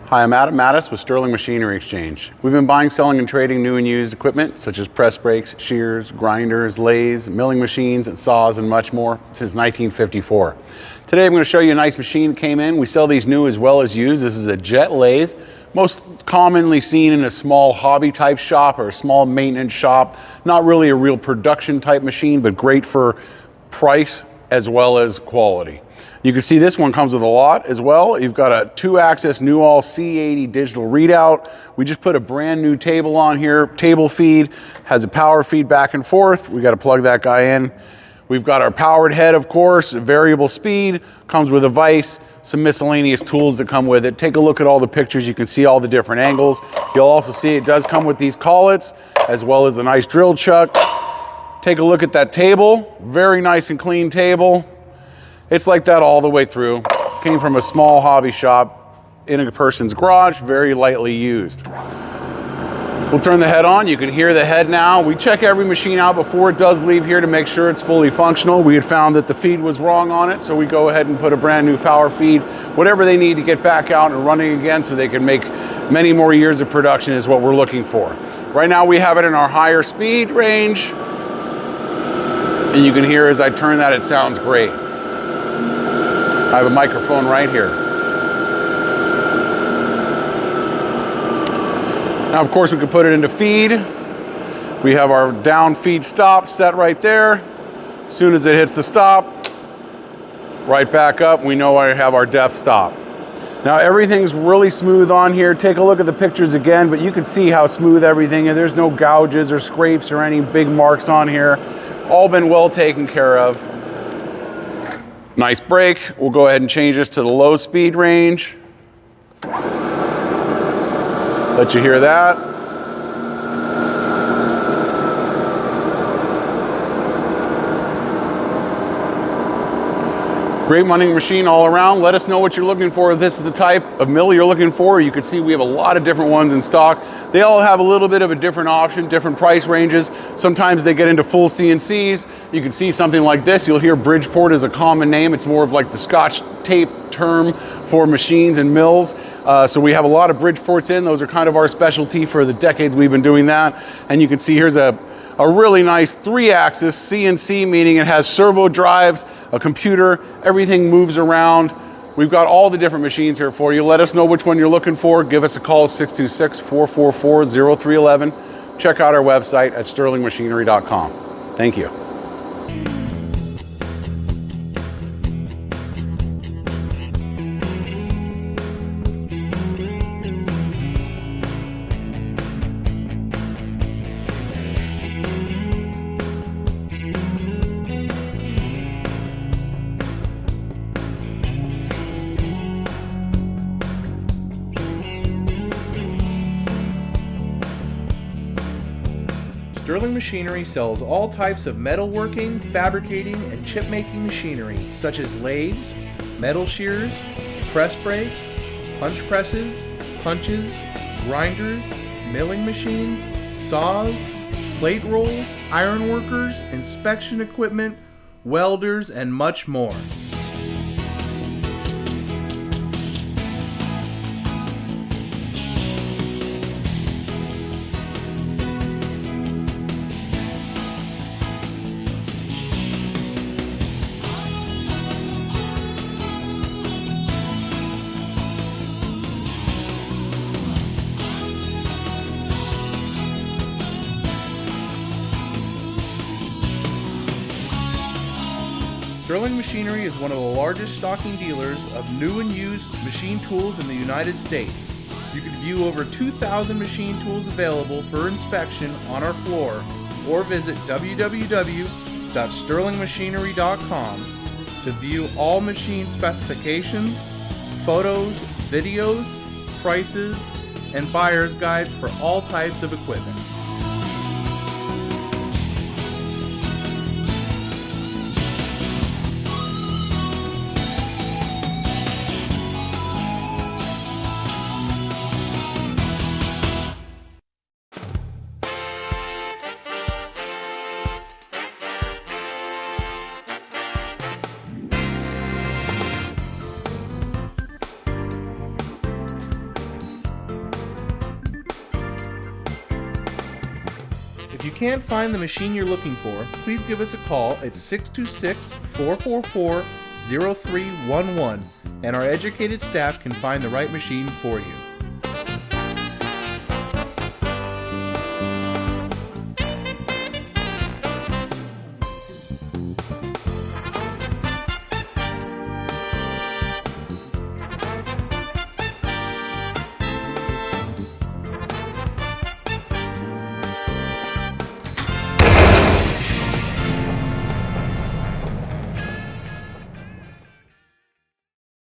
Hi, I'm Adam Mattis with Sterling Machinery Exchange. We've been buying, selling, and trading new and used equipment such as press brakes, shears, grinders, lathes, milling machines, and saws, and much more since 1954. Today I'm going to show you a nice machine that came in. We sell these new as well as used. This is a Jet lathe, most commonly seen in a small hobby type shop or a small maintenance shop. Not really a real production type machine, but great for price as well as quality. You can see this one comes with a lot as well. You've got a 2-axis Newall C80 digital readout. We just put a brand new table on here. Table feed, has a power feed back and forth. We got to plug that guy in. We've got our powered head, of course, variable speed, comes with a vise, some miscellaneous tools that come with it. Take a look at all the pictures. You can see all the different angles. You'll also see it does come with these collets as well as a nice drill chuck. Take a look at that table. Very nice and clean table. It's like that all the way through. Came from a small hobby shop in a person's garage, very lightly used. We'll turn the head on. You can hear the head now. We check every machine out before it does leave here to make sure it's fully functional. We had found that the feed was wrong on it, so we go ahead and put a brand new power feed. Whatever they need to get back out and running again so they can make many more years of production is what we're looking for. Right now we have it in our higher speed range. And you can hear as I turn that, it sounds great. I have a microphone right here. Now, of course, we can put it into feed. We have our down feed stop set right there. As soon as it hits the stop, right back up, we know I have our depth stop. Now, everything's really smooth on here. Take a look at the pictures again, but you can see how smooth everything is. There's no gouges or scrapes or any big marks on here. All been well taken care of. Nice brake. We'll go ahead and change this to the low speed range. Let you hear that. Great running machine all around. Let us know what you're looking for. If this is the type of mill you're looking for, you can see we have a lot of different ones in stock. They all have a little bit of a different option, different price ranges. Sometimes they get into full CNCs. You can see something like this. You'll hear Bridgeport as a common name. It's more of like the Scotch tape term for machines and mills. So we have a lot of Bridgeports in. Those are kind of our specialty for the decades we've been doing that. And you can see here's a really nice 3-axis CNC, meaning it has servo drives, a computer, everything moves around. We've got all the different machines here for you. Let us know which one you're looking for. Give us a call, 626-444-0311. Check out our website at sterlingmachinery.com. Thank you. Sterling Machinery sells all types of metalworking, fabricating, and chip-making machinery, such as lathes, metal shears, press brakes, punch presses, punches, grinders, milling machines, saws, plate rolls, iron workers, inspection equipment, welders, and much more. Sterling Machinery is one of the largest stocking dealers of new and used machine tools in the United States. You can view over 2,000 machine tools available for inspection on our floor or visit www.sterlingmachinery.com to view all machine specifications, photos, videos, prices, and buyer's guides for all types of equipment. If you can't find the machine you're looking for, please give us a call at 626-444-0311 and our educated staff can find the right machine for you.